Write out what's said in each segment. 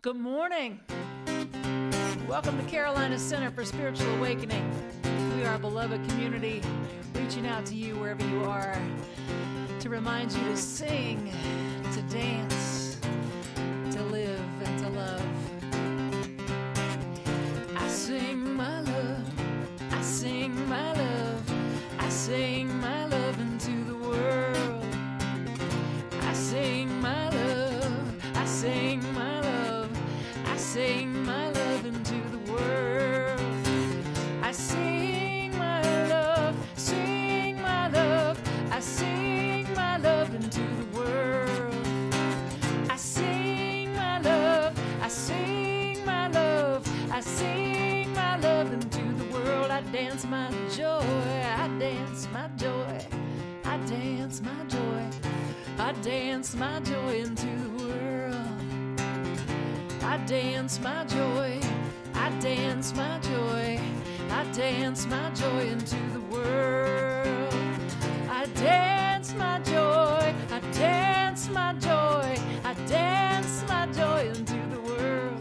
Good morning. Welcome to Carolina Center for Spiritual Awakening. We are a beloved community reaching out to you wherever you are to remind you to sing, to dance, to live, and to love. I sing my love, I sing my love, I sing my love into the world. I sing my love, I sing my love, I sing my love into the world. I sing my love, sing my love, I sing my love into the world. I sing my love, I sing my love, I sing my love into the world. I dance my joy, I dance my joy, I dance my joy, I dance my joy into the world. I dance my joy, I dance my joy, I dance my joy into the world. I dance my joy, I dance my joy, I dance my joy into the world.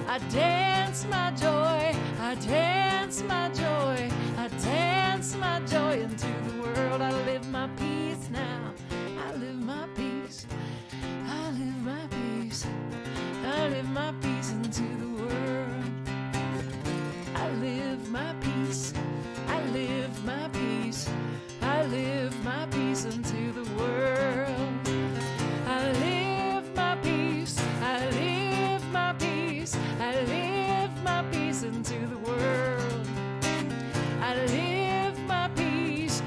I dance my joy, I dance my joy, I dance my joy into the world. I live my peace now, I live my peace, I live my peace, I live my peace into the world. I live my peace, I live my peace, I live my peace into the world. I live my peace, I live my peace, I live my peace into the world. I live my peace,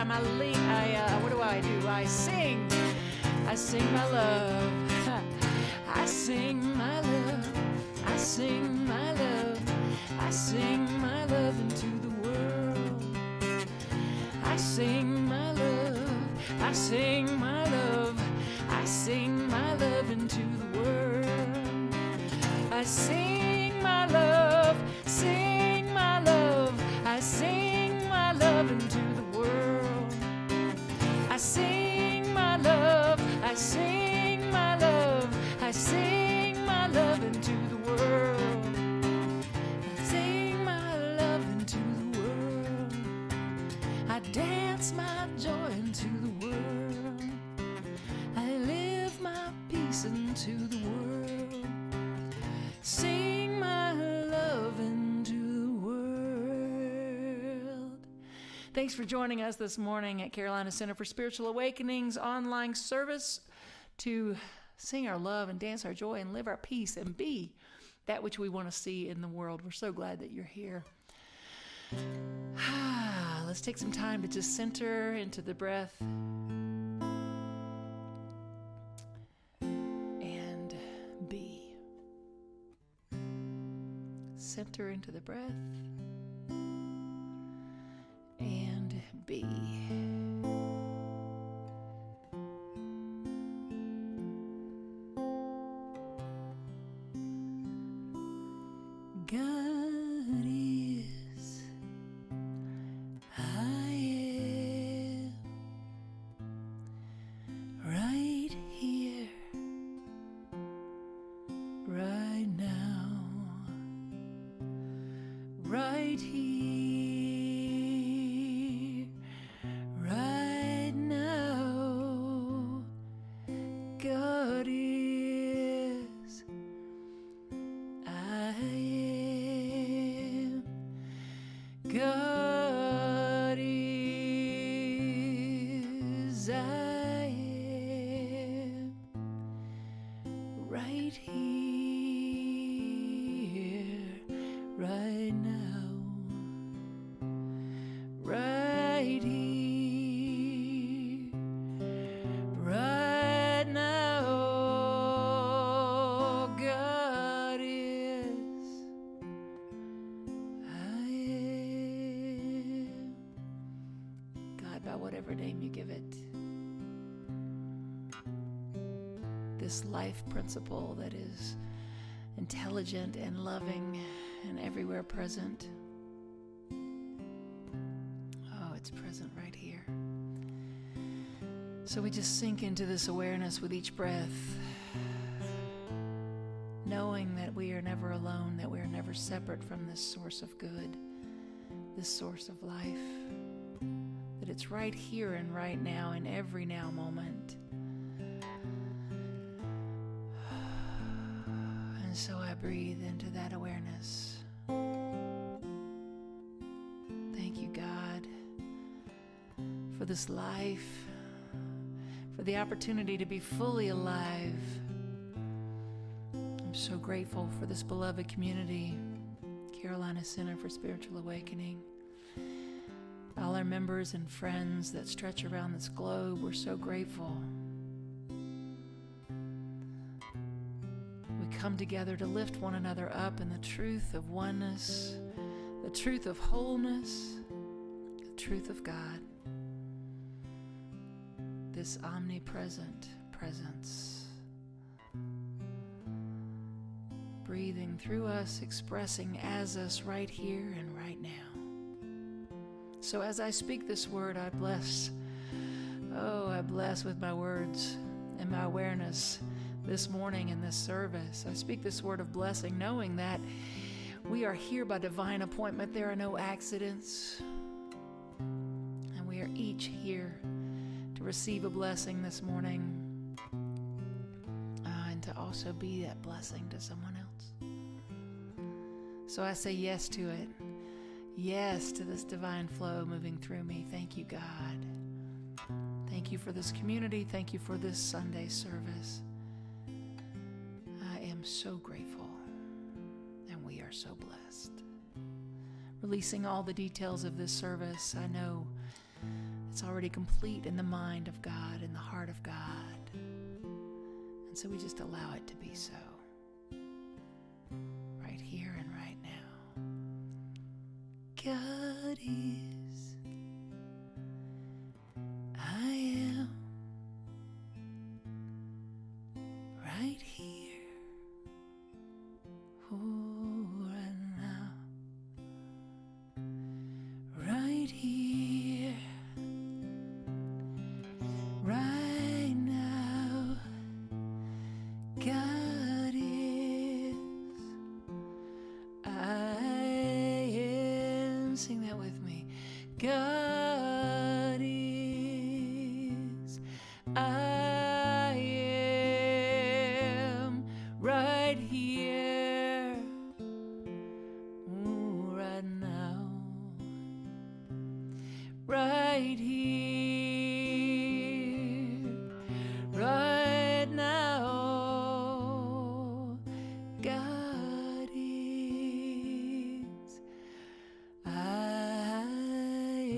time, what do? I sing my love. I sing my love. I sing my love. I sing my love into the world. I sing my love. I sing my love. I sing my love into the world. I sing my love. Sing my love. I sing my love into the world. I sing my love. I sing my love. I sing my love into the world. I sing my love into the world. I dance my joy into the world. I live my peace into the world. Sing my love into the world. Thanks for joining us this morning at Carolina Center for Spiritual Awakening's online service to sing our love and dance our joy and live our peace and be that which we want to see in the world. We're so glad that you're here. Let's take some time to just center into the breath and be. Center into the breath and be. God is, I am, right here, right now, right here, right now. God is, I am. God is, I am. Right here, right now. Right here, right now. God is, I am. God, by whatever name you give it, this life principle that is intelligent and loving and everywhere present. Oh, it's present right here. So we just sink into this awareness with each breath, knowing that we are never alone, that we are never separate from this source of good, this source of life, that it's right here and right now in every now moment. And so I breathe into that awareness. Thank you, God, for this life, for the opportunity to be fully alive. I'm so grateful for this beloved community, Carolina Center for Spiritual Awakening. All our members and friends that stretch around this globe, we're so grateful. We come together to lift one another up in the truth of oneness, the truth of wholeness, the truth of God, this omnipresent presence, breathing through us, expressing as us right here and right now. So as I speak this word, I bless with my words and my awareness this morning in this service. I speak this word of blessing, knowing that we are here by divine appointment. There are no accidents. And we are each here to receive a blessing this morning and to also be that blessing to someone else. So I say yes to it. Yes to this divine flow moving through me. Thank you, God. Thank you for this community. Thank you for this Sunday service. I am so grateful, and we are so blessed. Releasing all the details of this service, I know It's already complete in the mind of God, in the heart of God. And so we just allow it to be so. Right here and right now. God is, I am, right here, oh, right now, right here, right now. God is, I am, sing that with me. God is, I am, right here, ooh, right now, right here, right now. God is, I am.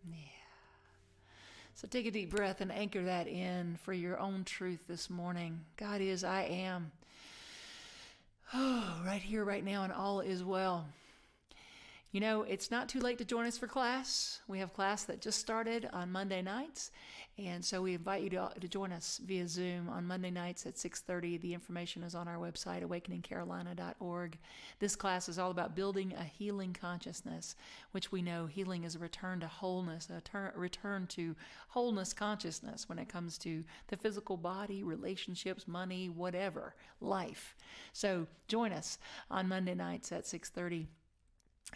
Yeah. So take a deep breath and anchor that in for your own truth this morning. God is, I am. Oh, right here, right now, and all is well. You know, it's not too late to join us for class. We have class that just started on Monday nights, and so we invite you to join us via Zoom on Monday nights at 6:30. The information is on our website, awakeningcarolina.org. This class is all about building a healing consciousness, which we know healing is a return to wholeness, a return to wholeness consciousness when it comes to the physical body, relationships, money, whatever, life. So join us on Monday nights at 6:30.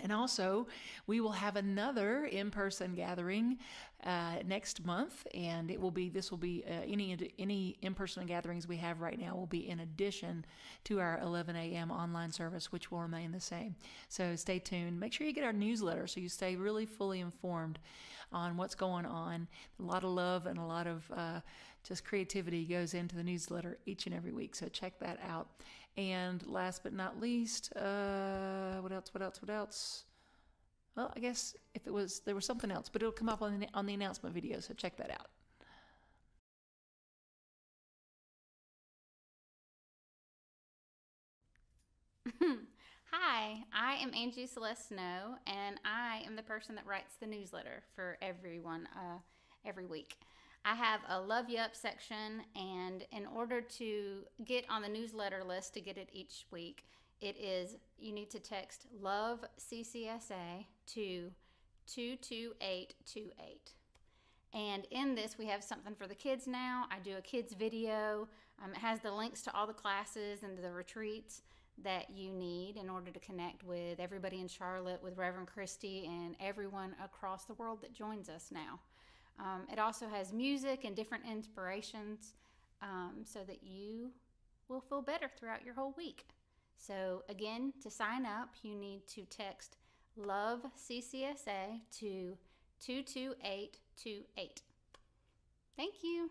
And also, we will have another in-person gathering next month, and this will be any in-person gatherings we have right now will be in addition to our 11 a.m. online service, which will remain the same. So stay tuned. Make sure you get our newsletter so you stay really fully informed on what's going on. A lot of love and a lot of just creativity goes into the newsletter each and every week, so check that out. And last but not least, what else? Well, I guess there was something else, but it'll come up on the announcement video, so check that out. Hi, I am Angie Celeste Snow, and I am the person that writes the newsletter for everyone every week. I have a Love You Up section, and in order to get on the newsletter list to get it each week, you need to text LOVE CCSA to 22828. And in this, we have something for the kids now. I do a kids video. It has the links to all the classes and the retreats that you need in order to connect with everybody in Charlotte, with Reverend Christy, and everyone across the world that joins us now. It also has music and different inspirations so that you will feel better throughout your whole week. So again, to sign up, you need to text LOVE CCSA to 22828. Thank you.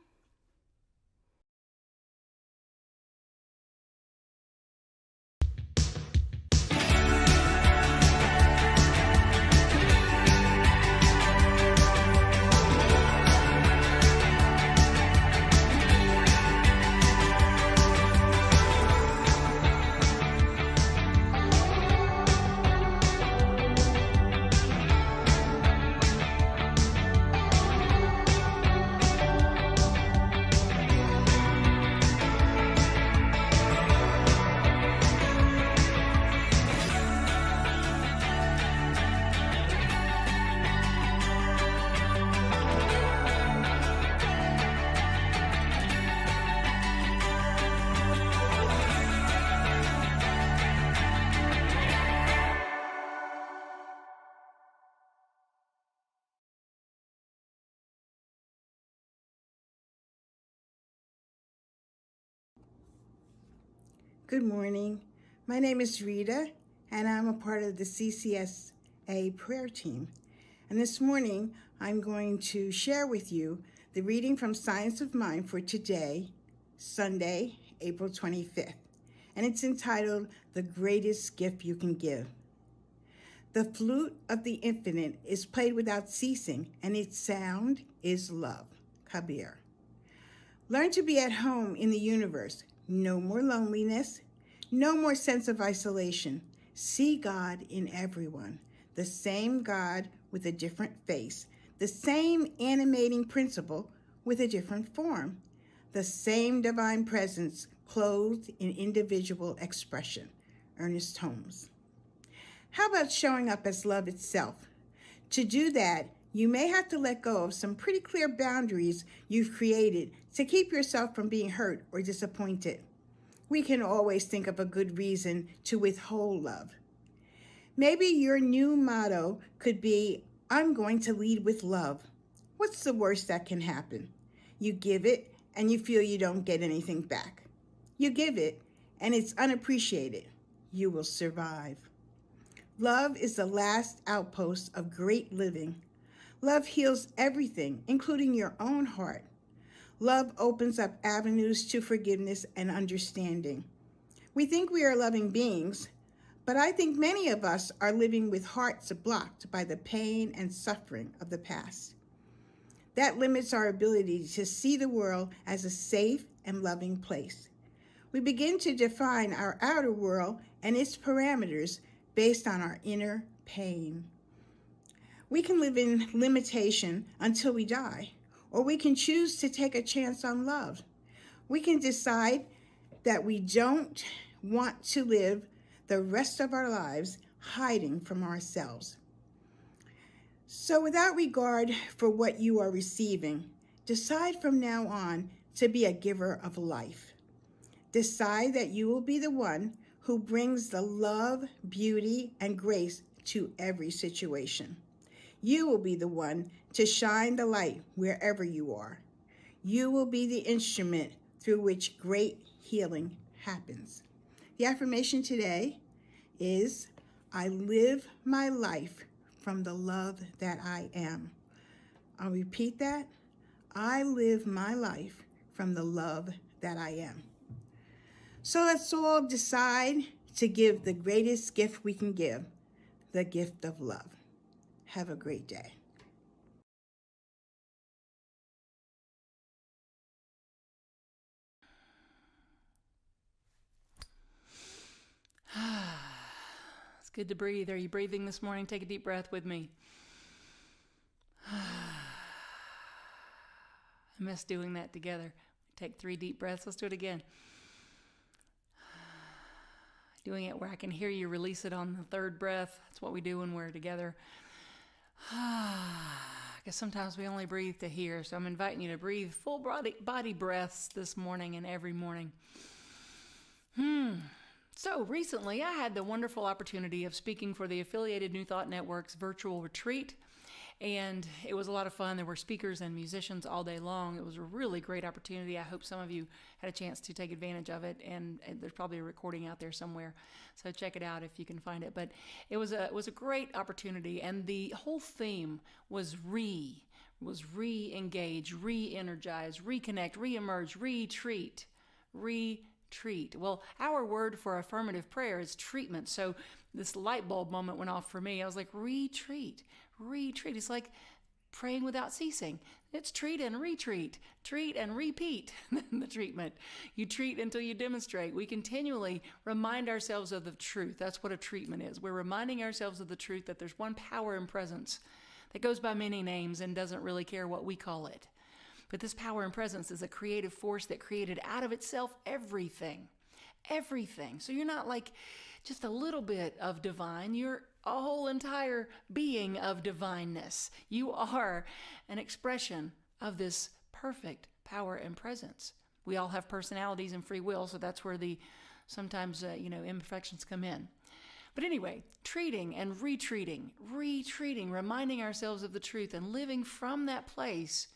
Good morning. My name is Rita, and I'm a part of the CCSA prayer team. And this morning, I'm going to share with you the reading from Science of Mind for today, Sunday, April 25th. And it's entitled, The Greatest Gift You Can Give. The flute of the infinite is played without ceasing, and its sound is love. Kabir. Learn to be at home in the universe. No more loneliness. No more sense of isolation. See God in everyone. The same God with a different face. The same animating principle with a different form. The same divine presence clothed in individual expression. Ernest Holmes. How about showing up as love itself? To do that, you may have to let go of some pretty clear boundaries you've created to keep yourself from being hurt or disappointed. We can always think of a good reason to withhold love. Maybe your new motto could be, I'm going to lead with love. What's the worst that can happen? You give it and you feel you don't get anything back. You give it and it's unappreciated. You will survive. Love is the last outpost of great living. Love heals everything, including your own heart. Love opens up avenues to forgiveness and understanding. We think we are loving beings, but I think many of us are living with hearts blocked by the pain and suffering of the past. That limits our ability to see the world as a safe and loving place. We begin to define our outer world and its parameters based on our inner pain. We can live in limitation until we die, or we can choose to take a chance on love. We can decide that we don't want to live the rest of our lives hiding from ourselves. So without regard for what you are receiving, decide from now on to be a giver of life. Decide that you will be the one who brings the love, beauty, and grace to every situation. You will be the one to shine the light wherever you are. You will be the instrument through which great healing happens. The affirmation today is, I live my life from the love that I am. I'll repeat that. I live my life from the love that I am. So let's all decide to give the greatest gift we can give, the gift of love. Have a great day. It's good to breathe. Are you breathing this morning? Take a deep breath with me. I miss doing that together. Take 3 deep breaths. Let's do it again. Doing it where I can hear you release it on the 3rd breath. That's what we do when we're together. Because sometimes we only breathe to hear. So I'm inviting you to breathe full body breaths this morning and every morning. So recently I had the wonderful opportunity of speaking for the Affiliated New Thought Network's virtual retreat. And it was a lot of fun. There were speakers and musicians all day long. It was a really great opportunity. I hope some of you had a chance to take advantage of it. And there's probably a recording out there somewhere, so check it out if you can find it. But it was a great opportunity, and the whole theme was re-engage, re-energize, reconnect, re-emerge, retreat. Well, our word for affirmative prayer is treatment. So this light bulb moment went off for me. I was like, retreat. It's like praying without ceasing. It's treat and retreat, treat and repeat the treatment. You treat until you demonstrate. We continually remind ourselves of the truth. That's what a treatment is. We're reminding ourselves of the truth that there's one power and presence that goes by many names and doesn't really care what we call it. But this power and presence is a creative force that created out of itself everything. So you're not like just a little bit of divine. You're a whole entire being of divineness. You are an expression of this perfect power and presence. We all have personalities and free will, so that's where the sometimes imperfections come in. But anyway, treating and retreating, reminding ourselves of the truth and living from that place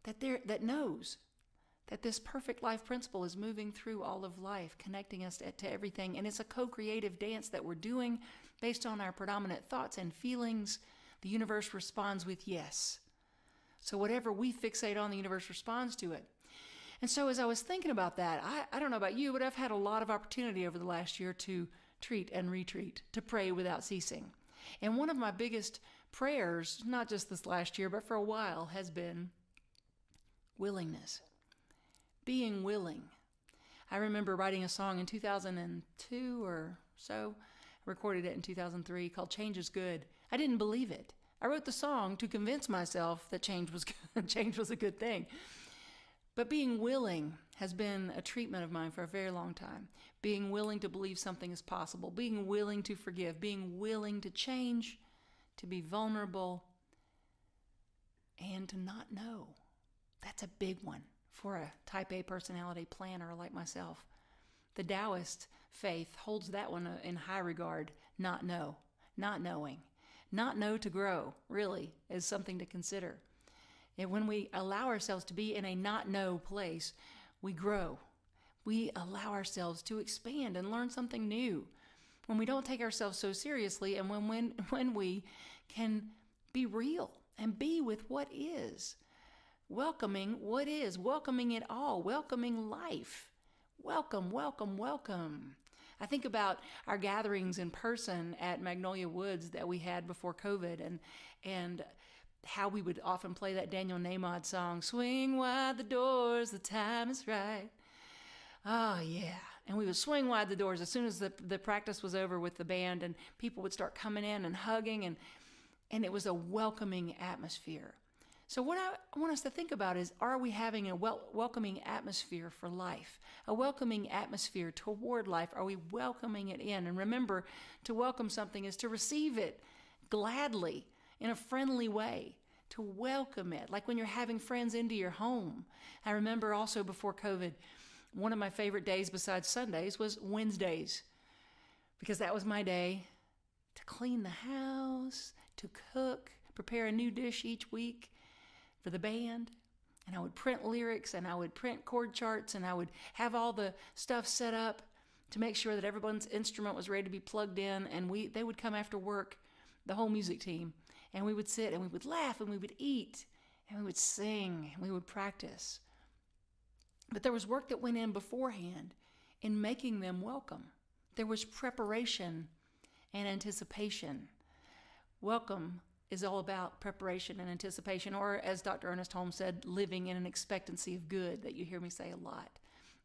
that knows that this perfect life principle is moving through all of life, connecting us to everything. And it's a co-creative dance that we're doing based on our predominant thoughts and feelings. The universe responds with yes. So whatever we fixate on, the universe responds to it. And so as I was thinking about that, I don't know about you, but I've had a lot of opportunity over the last year to treat and retreat, to pray without ceasing. And one of my biggest prayers, not just this last year, but for a while, has been willingness. Being willing. I remember writing a song in 2002 or so. I recorded it in 2003 called Change is Good. I didn't believe it. I wrote the song to convince myself that change was good, change was a good thing. But being willing has been a treatment of mine for a very long time. Being willing to believe something is possible. Being willing to forgive. Being willing to change. To be vulnerable. And to not know. That's a big one for a type A personality planner like myself. The Taoist faith holds that one in high regard. Not know. Not knowing. Not know to grow, really, is something to consider. And when we allow ourselves to be in a not know place, we grow. We allow ourselves to expand and learn something new. When we don't take ourselves so seriously, and when we can be real and be with what is. Welcoming what is, welcoming it all, welcoming life. Welcome, welcome, welcome. I think about our gatherings in person at Magnolia Woods that we had before COVID, and how we would often play that Daniel Namod song, swing wide the doors, the time is right. Oh, yeah. And we would swing wide the doors as soon as the practice was over with the band, and people would start coming in and hugging, and it was a welcoming atmosphere. So what I want us to think about is, are we having a welcoming atmosphere for life? A welcoming atmosphere toward life? Are we welcoming it in? And remember, to welcome something is to receive it gladly, in a friendly way, to welcome it, like when you're having friends into your home. I remember also before COVID, one of my favorite days besides Sundays was Wednesdays, because that was my day to clean the house, to cook, prepare a new dish each week for the band. And I would print lyrics, and I would print chord charts, and I would have all the stuff set up to make sure that everyone's instrument was ready to be plugged in. And they would come after work, the whole music team, and we would sit and we would laugh and we would eat and we would sing and we would practice. But there was work that went in beforehand in making them welcome. There was preparation and anticipation. Welcome is all about preparation and anticipation, or as Dr. Ernest Holmes said, living in an expectancy of good, that you hear me say a lot.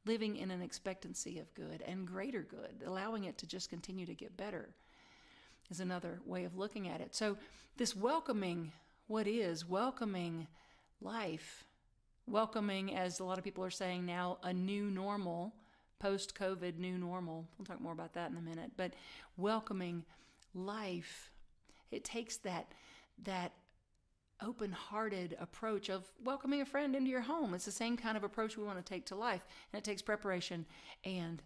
Living in an expectancy of good and greater good, allowing it to just continue to get better is another way of looking at it. So this welcoming what is, welcoming life, welcoming, as a lot of people are saying now, a new normal, post-COVID new normal. We'll talk more about that in a minute. But welcoming life, it takes that open-hearted approach of welcoming a friend into your home. It's the same kind of approach we want to take to life, and it takes preparation and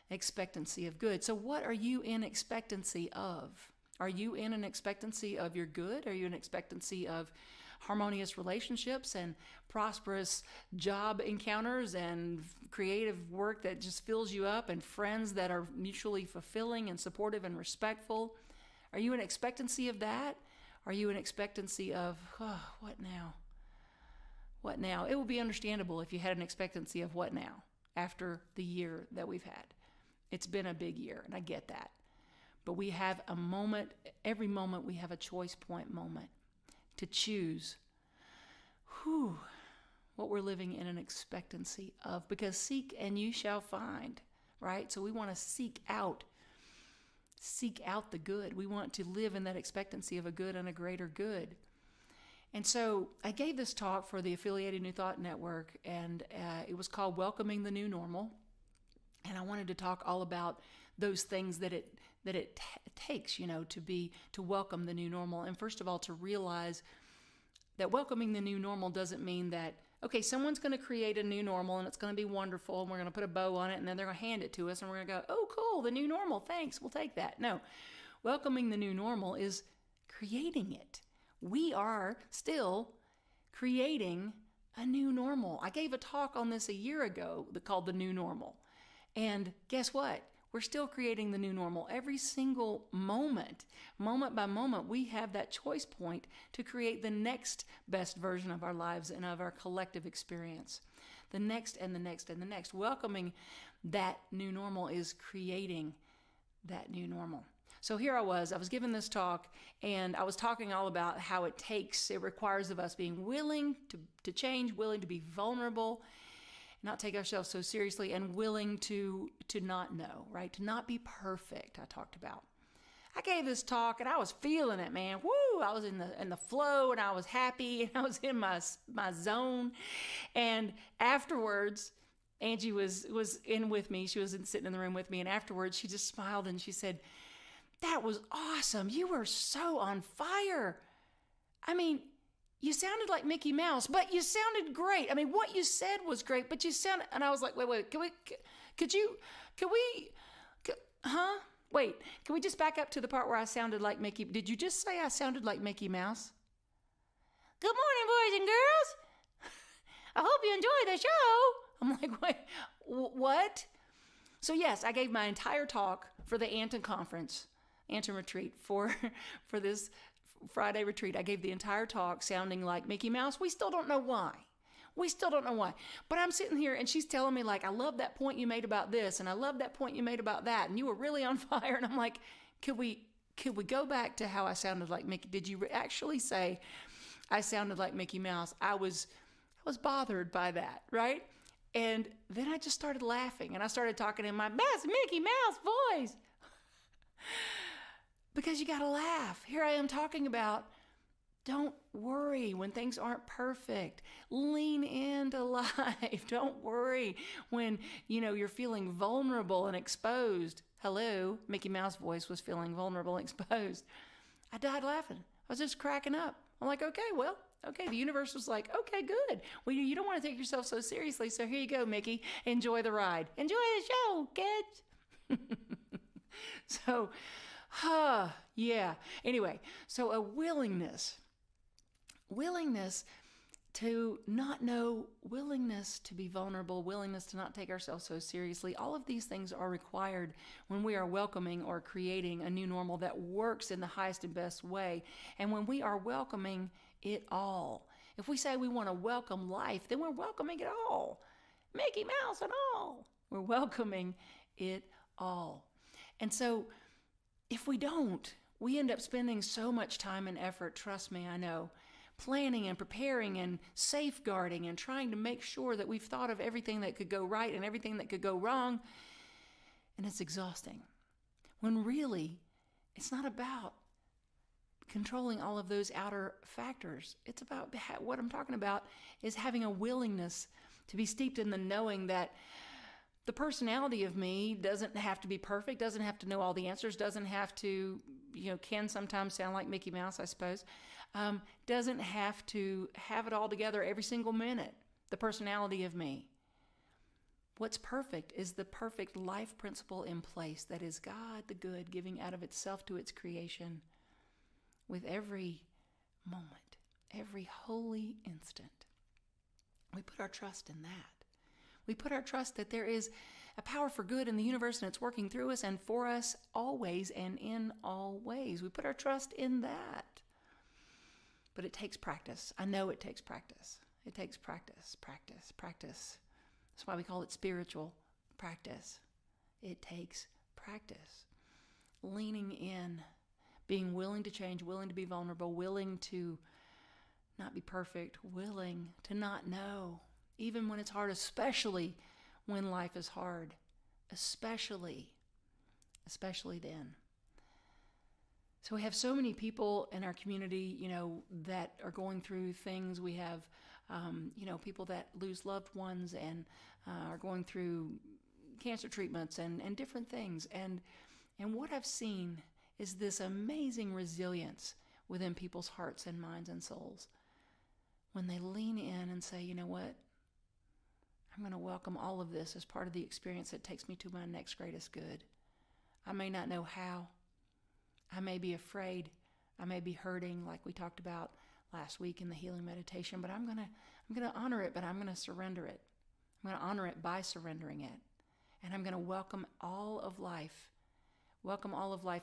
expectancy of good. So what are you in expectancy of? Are you in an expectancy of your good? Are you in expectancy of harmonious relationships and prosperous job encounters and creative work that just fills you up, and friends that are mutually fulfilling and supportive and respectful? Are you in expectancy of that? Are you in expectancy of, what now? What now? It would be understandable if you had an expectancy of what now after the year that we've had. It's been a big year, and I get that. But we have a moment, every moment we have a choice point moment to choose what we're living in an expectancy of. Because seek and you shall find, right? So we want to seek out the good. We want to live in that expectancy of a good and a greater good. And so I gave this talk for the Affiliated New Thought Network, and it was called Welcoming the New Normal. And I wanted to talk all about those things that it takes, to welcome the new normal. And first of all, to realize that welcoming the new normal doesn't mean that, okay, someone's going to create a new normal and it's going to be wonderful and we're going to put a bow on it and then they're going to hand it to us and we're going to go, oh, cool, the new normal, thanks, we'll take that. No, welcoming the new normal is creating it. We are still creating a new normal. I gave a talk on this a year ago called The New Normal. And guess what? We're still creating the new normal. Every single moment by moment, we have that choice point to create the next best version of our lives and of our collective experience. The next and the next and the next. Welcoming that new normal is creating that new normal. So here I was giving this talk, and I was talking all about how it requires of us being willing to change, willing to be vulnerable, not take ourselves so seriously, and willing to not know, right? To not be perfect, I talked about. I gave this talk and I was feeling it, man. Woo! I was in the flow, and I was happy, and I was in my zone. And afterwards, Angie was in with me. She was sitting in the room with me, and afterwards she just smiled and she said, "That was awesome. You were so on fire. I mean, you sounded like Mickey Mouse, but you sounded great. I mean, what you said was great, but you sounded..." And I was like, wait, can we just back up to the part where I sounded like Mickey? Did you just say I sounded like Mickey Mouse? Good morning, boys and girls. I hope you enjoy the show. I'm like, wait, what? So yes, I gave my entire talk for the Anton conference, Anton retreat, for this Friday retreat. I gave the entire talk sounding like Mickey Mouse. We still don't know why. But I'm sitting here and she's telling me, like, I love that point you made about this, and I love that point you made about that, and you were really on fire. And I'm like, could we go back to how I sounded like Mickey? Did you actually say I sounded like Mickey Mouse? I was bothered by that, right? And then I just started laughing, and I started talking in my best Mickey Mouse voice. Because you got to laugh. Here I am talking about, don't worry when things aren't perfect. Lean into life. Don't worry when, you're feeling vulnerable and exposed. Hello, Mickey Mouse voice was feeling vulnerable and exposed. I died laughing. I was just cracking up. I'm like, okay, the universe was like, okay, good. Well, you don't want to take yourself so seriously, so here you go, Mickey. Enjoy the ride. Enjoy the show, kids. So, yeah. Anyway, so a willingness to not know, willingness to be vulnerable, willingness to not take ourselves so seriously. All of these things are required when we are welcoming or creating a new normal that works in the highest and best way. And when we are welcoming it all. If we say we want to welcome life, then we're welcoming it all. Mickey Mouse and all. We're welcoming it all. And so if we don't, we end up spending so much time and effort, trust me, I know, planning and preparing and safeguarding and trying to make sure that we've thought of everything that could go right and everything that could go wrong. And it's exhausting. When really, it's not about controlling all of those outer factors. It's about what I'm talking about is having a willingness to be steeped in the knowing that the personality of me doesn't have to be perfect, doesn't have to know all the answers, doesn't have to, can sometimes sound like Mickey Mouse, I suppose, doesn't have to have it all together every single minute, the personality of me. What's perfect is the perfect life principle in place that is God the good giving out of itself to its creation with every moment, every holy instant. We put our trust in that. We put our trust that there is a power for good in the universe and it's working through us and for us always and in all ways. We put our trust in that. But it takes practice. I know it takes practice. It takes practice. That's why we call it spiritual practice. It takes practice. Leaning in, being willing to change, willing to be vulnerable, willing to not be perfect, willing to not know, even when it's hard, especially when life is hard, especially then. So we have so many people in our community, that are going through things. We have, people that lose loved ones and are going through cancer treatments and different things. And what I've seen is this amazing resilience within people's hearts and minds and souls when they lean in and say, you know what? I'm going to welcome all of this as part of the experience that takes me to my next greatest good. I may not know how. I may be afraid. I may be hurting, like we talked about last week in the healing meditation, but I'm going to honor it, but I'm going to surrender it. I'm going to honor it by surrendering it. And I'm going to welcome all of life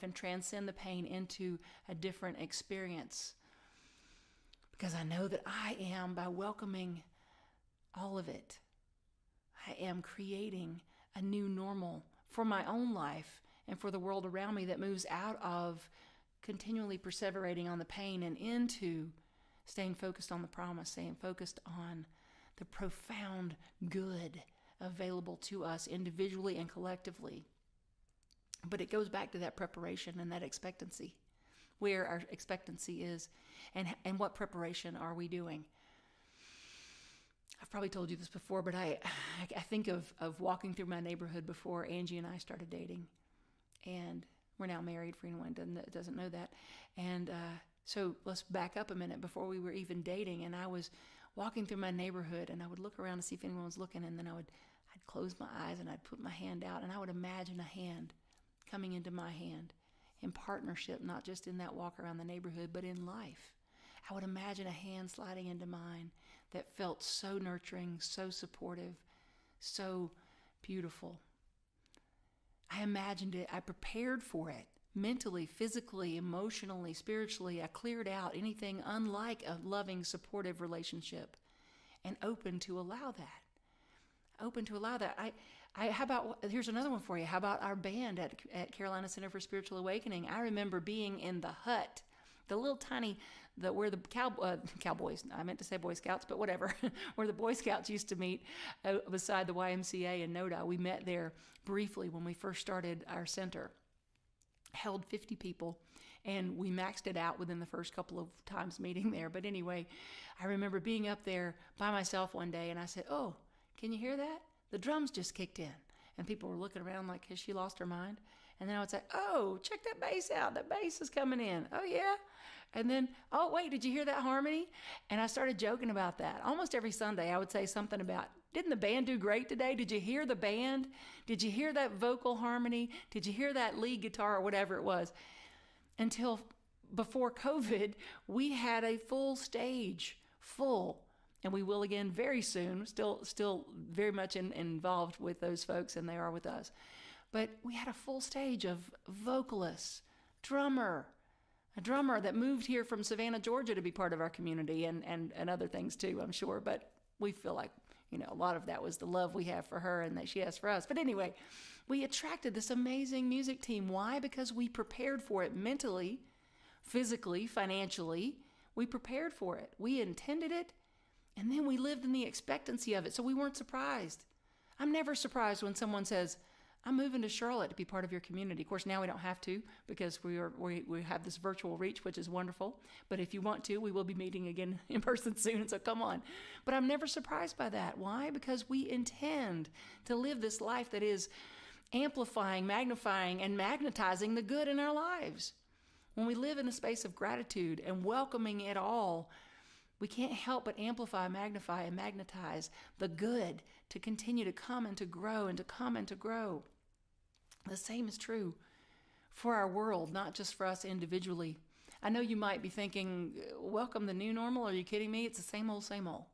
and transcend the pain into a different experience. Because I know that I am, by welcoming all of it, I am creating a new normal for my own life and for the world around me that moves out of continually perseverating on the pain and into staying focused on the promise, staying focused on the profound good available to us individually and collectively. But it goes back to that preparation and that expectancy, where our expectancy is and what preparation are we doing. I've probably told you this before, but I think of walking through my neighborhood before Angie and I started dating. And we're now married, for anyone that doesn't know that. And so let's back up a minute. Before we were even dating, and I was walking through my neighborhood, and I would look around to see if anyone was looking, and then I'd close my eyes and I'd put my hand out, and I would imagine a hand coming into my hand in partnership, not just in that walk around the neighborhood, but in life. I would imagine a hand sliding into mine that felt so nurturing, so supportive, so beautiful. I imagined it. I prepared for it mentally, physically, emotionally, spiritually. I cleared out anything unlike a loving, supportive relationship and open to allow that. Open to allow that. How about, here's another one for you. How about our band at Carolina Center for Spiritual Awakening? I remember being in the hut, the little tiny, where the Cowboys, I meant to say Boy Scouts, but whatever, where the Boy Scouts used to meet beside the YMCA in Noda. We met there briefly when we first started our center. Held 50 people, and we maxed it out within the first couple of times meeting there. But anyway, I remember being up there by myself one day, and I said, "Oh, can you hear that? The drums just kicked in." And people were looking around like, has she lost her mind? And then I would say, "Oh, check that bass out. That bass is coming in." "Oh, yeah." And then, "Oh, wait, did you hear that harmony?" And I started joking about that. Almost every Sunday, I would say something about, "Didn't the band do great today? Did you hear the band? Did you hear that vocal harmony? Did you hear that lead guitar?" or whatever it was. Until before COVID, we had a full stage, full. And we will again very soon, still very much involved with those folks, and they are with us. But we had a full stage of vocalists, a drummer that moved here from Savannah, Georgia to be part of our community, and other things too, I'm sure. But we feel like, a lot of that was the love we have for her and that she has for us. But anyway, we attracted this amazing music team. Why? Because we prepared for it mentally, physically, financially. We prepared for it. We intended it. And then we lived in the expectancy of it, so we weren't surprised. I'm never surprised when someone says, "I'm moving to Charlotte to be part of your community." Of course, now we don't have to, because we have this virtual reach, which is wonderful. But if you want to, we will be meeting again in person soon, so come on. But I'm never surprised by that. Why? Because we intend to live this life that is amplifying, magnifying, and magnetizing the good in our lives. When we live in a space of gratitude and welcoming it all, we can't help but amplify, magnify, and magnetize the good to continue to come and to grow and to come and to grow. The same is true for our world, not just for us individually. I know you might be thinking, welcome the new normal? Are you kidding me? It's the same old, same old.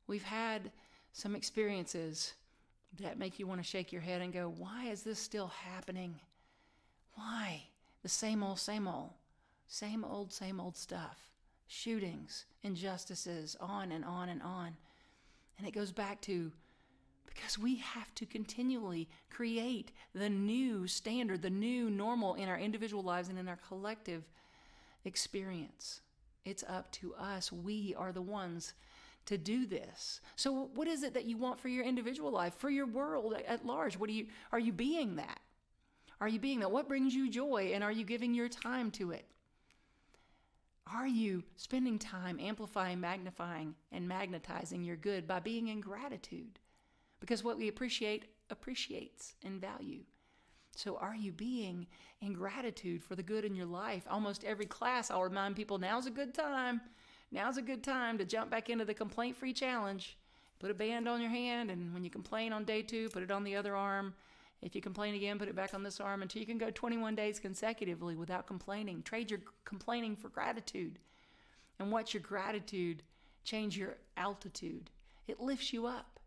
We've had some experiences that make you want to shake your head and go, why is this still happening? Why? The same old, same old. Same old stuff. Shootings, injustices, on and on and on. And it goes back to, because we have to continually create the new standard, the new normal in our individual lives and in our collective experience. It's up to us. We are the ones to do this. So what is it that you want for your individual life, for your world at large? Are you being that? Are you being that? What brings you joy, and are you giving your time to it? Are you spending time amplifying, magnifying, and magnetizing your good by being in gratitude? Because what we appreciate appreciates in value. So are you being in gratitude for the good in your life? Almost every class, I'll remind people, now's a good time. Now's a good time to jump back into the complaint-free challenge. Put a band on your hand, and when you complain on day 2, put it on the other arm. If you complain again, put it back on this arm until you can go 21 days consecutively without complaining. Trade your complaining for gratitude. And watch your gratitude change your altitude. It lifts you up.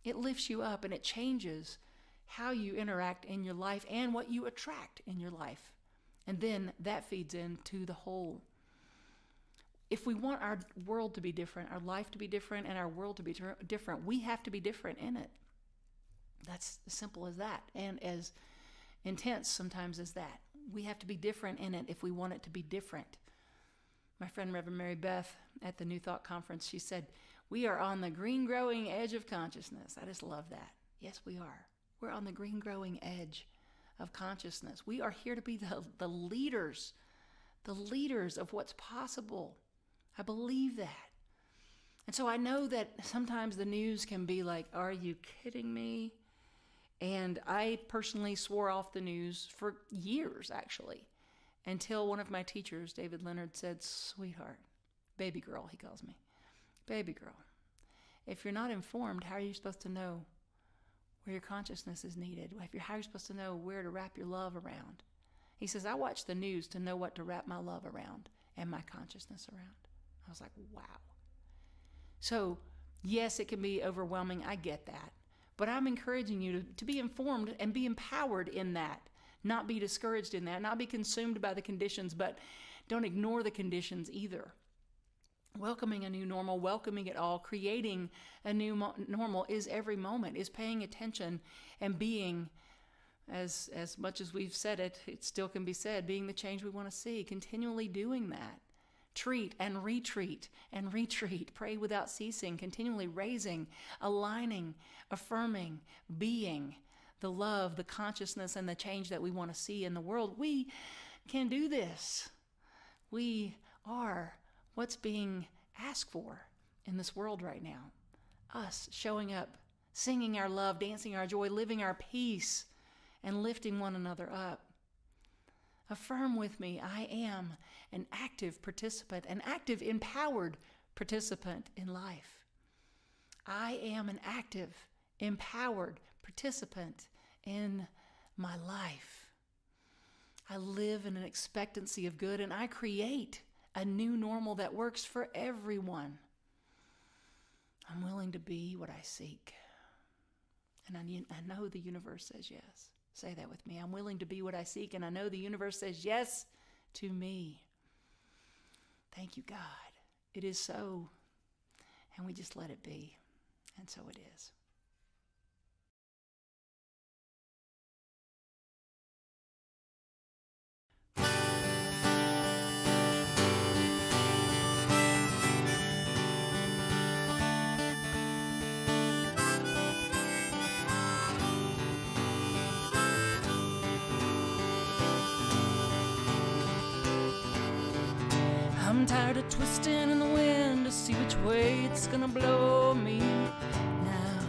It lifts you up, and it changes how you interact in your life and what you attract in your life. And then that feeds into the whole. If we want our world to be different, our life to be different, and our world to be different, we have to be different in it. That's as simple as that. And as intense sometimes as that. We have to be different in it if we want it to be different. My friend Reverend Mary Beth at the New Thought Conference, she said, we are on the green growing edge of consciousness. I just love that. Yes, we are. We're on the green growing edge of consciousness. We are here to be the leaders of what's possible. I believe that. And so I know that sometimes the news can be like, are you kidding me? And I personally swore off the news for years, actually, until one of my teachers, David Leonard, said, sweetheart, baby girl, he calls me, baby girl, if you're not informed, how are you supposed to know where your consciousness is needed? How are you supposed to know where to wrap your love around? He says, I watch the news to know what to wrap my love around and my consciousness around. I was like, wow. So, yes, it can be overwhelming. I get that. But I'm encouraging you to be informed and be empowered in that. Not be discouraged in that. Not be consumed by the conditions, but don't ignore the conditions either. Welcoming a new normal, welcoming it all, creating a new normal is every moment, is paying attention and being, as much as we've said it, it still can be said, being the change we want to see, continually doing that. Treat and retreat and retreat. Pray without ceasing, continually raising, aligning, affirming, being the love, the consciousness, and the change that we want to see in the world. We can do this. We are what's being asked for in this world right now. Us showing up, singing our love, dancing our joy, living our peace, and lifting one another up. Affirm with me, I am an active participant, an active, empowered participant in life. I am an active, empowered participant in my life. I live in an expectancy of good, and I create a new normal that works for everyone. I'm willing to be what I seek. And I know the universe says yes. Say that with me. I'm willing to be what I seek, and I know the universe says yes to me. Thank you, God. It is so, and we just let it be, and so it is. I'm tired of twisting in the wind to see which way it's gonna blow me now.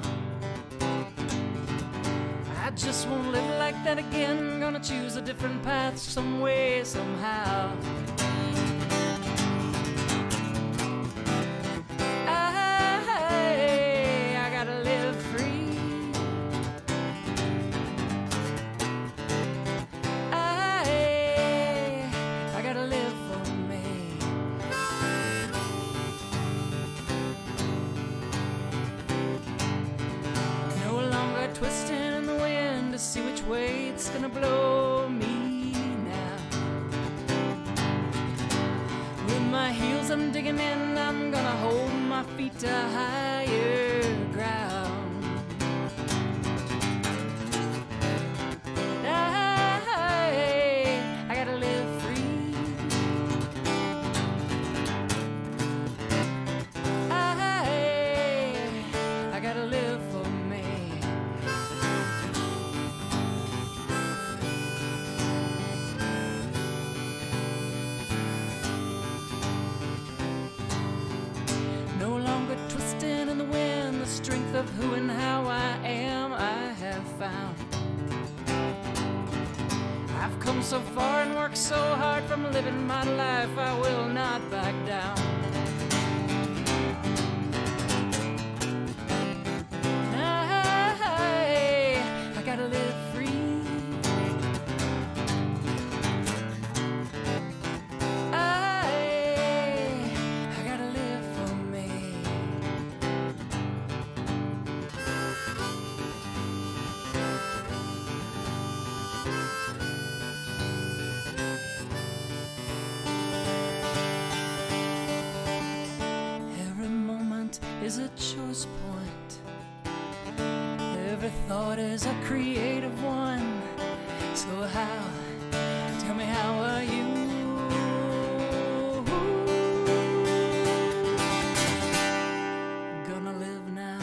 I just won't live like that again. Gonna choose a different path some way, somehow. I gotta live free. I gotta live for me. No longer twisting in the wind to see which way it's gonna blow me now. With my heels I'm digging in, I'm gonna hold my feet to higher ground. I gotta live free. I gotta live for me. No longer twisting in the wind, the strength of who and how I am I have found. I've come so far and worked so hard from living my life, I will not back down. I gotta live free. I gotta live for me. Every moment is a choice point. Every thought is a creative one. So how, tell me how are you? Gonna live now.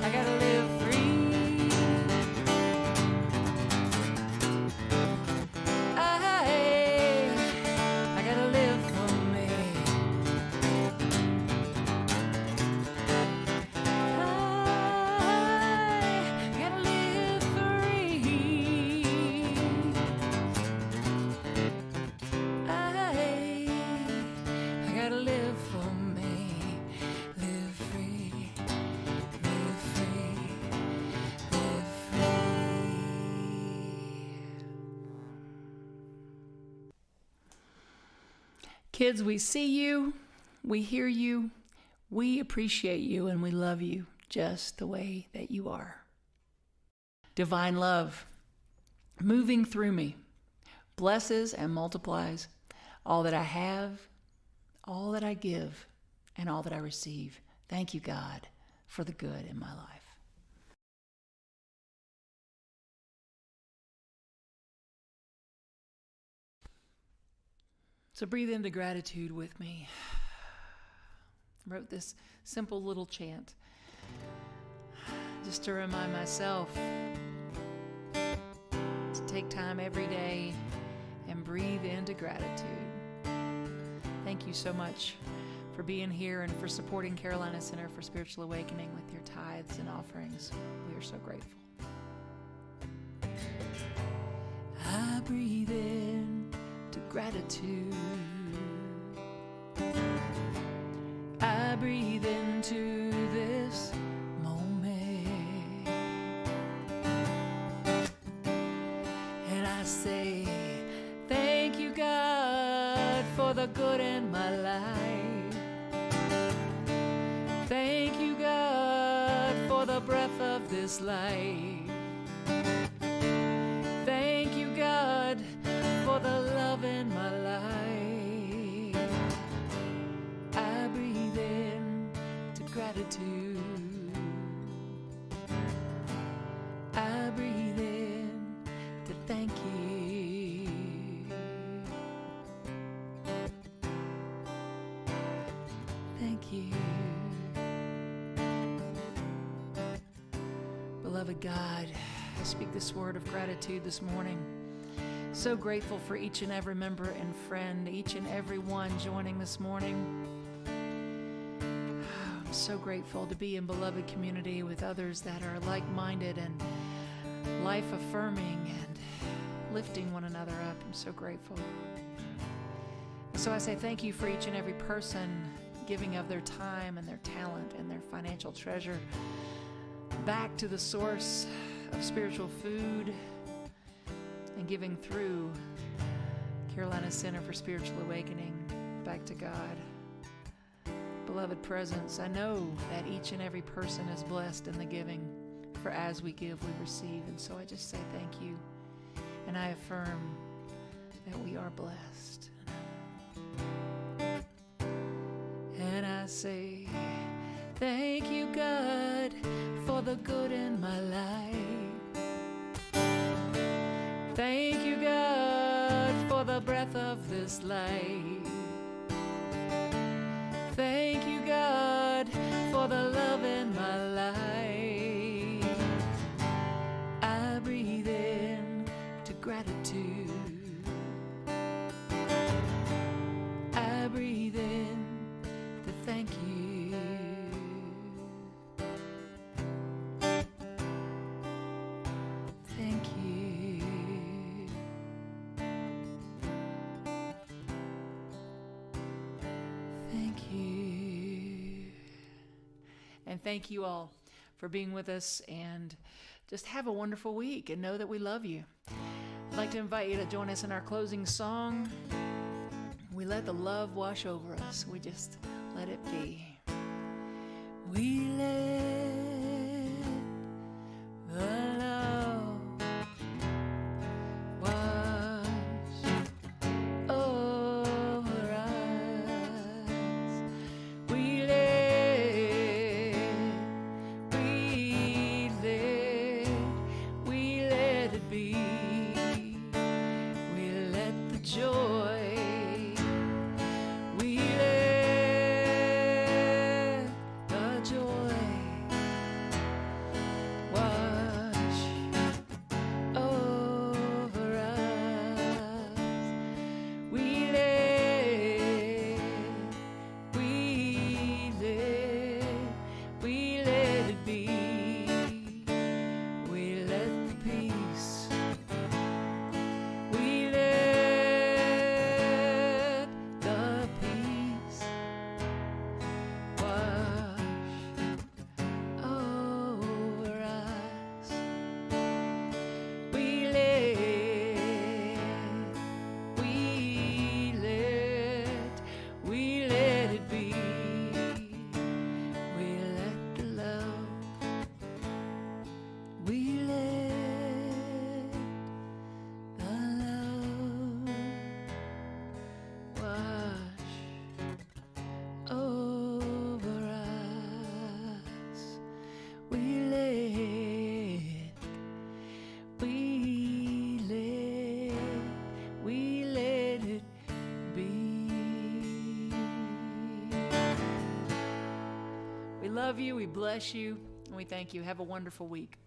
I gotta live free. I gotta live for me. I gotta live free. I gotta live for me. Live free. Live free. Live free. Kids, we see you, we hear you, we appreciate you, and we love you just the way that you are. Divine love, moving through me, blesses and multiplies all that I have, all that I give, and all that I receive. Thank you, God, for the good in my life. So breathe into gratitude with me. I wrote this simple little chant just to remind myself to take time every day and breathe into gratitude. Thank you so much for being here and for supporting Carolina Center for Spiritual Awakening with your tithes and offerings. We are so grateful. I breathe in to gratitude. I breathe into this moment, and I say, thank you, God, for the good in my life. Thank you, God, for the breath of this life. Thank you, God, for the love in my life. I breathe in to gratitude. I breathe in to thank you. Thank you. Beloved God, I speak this word of gratitude this morning. So grateful for each and every member and friend, each and every one joining this morning. I'm so grateful to be in beloved community with others that are like-minded and life-affirming and lifting one another up. I'm so grateful. So I say thank you for each and every person giving of their time and their talent and their financial treasure back to the source of spiritual food and giving through Carolina Center for Spiritual Awakening back to God. Beloved presence, I know that each and every person is blessed in the giving, for as we give, we receive. And so I just say thank you, and I affirm that we are blessed. And I say, thank you, God, for the good in my life. Thank you, God, for the breath of this life. Thank you, God, for the love in my life. I breathe in to gratitude. I breathe in to thank you. Thank you. Thank you. And thank you all for being with us, and just have a wonderful week and know that we love you. I'd like to invite you to join us in our closing song. We let the love wash over us. We just let it be. We let the love wash over us. We let love you, we bless you, and we thank you. Have a wonderful week.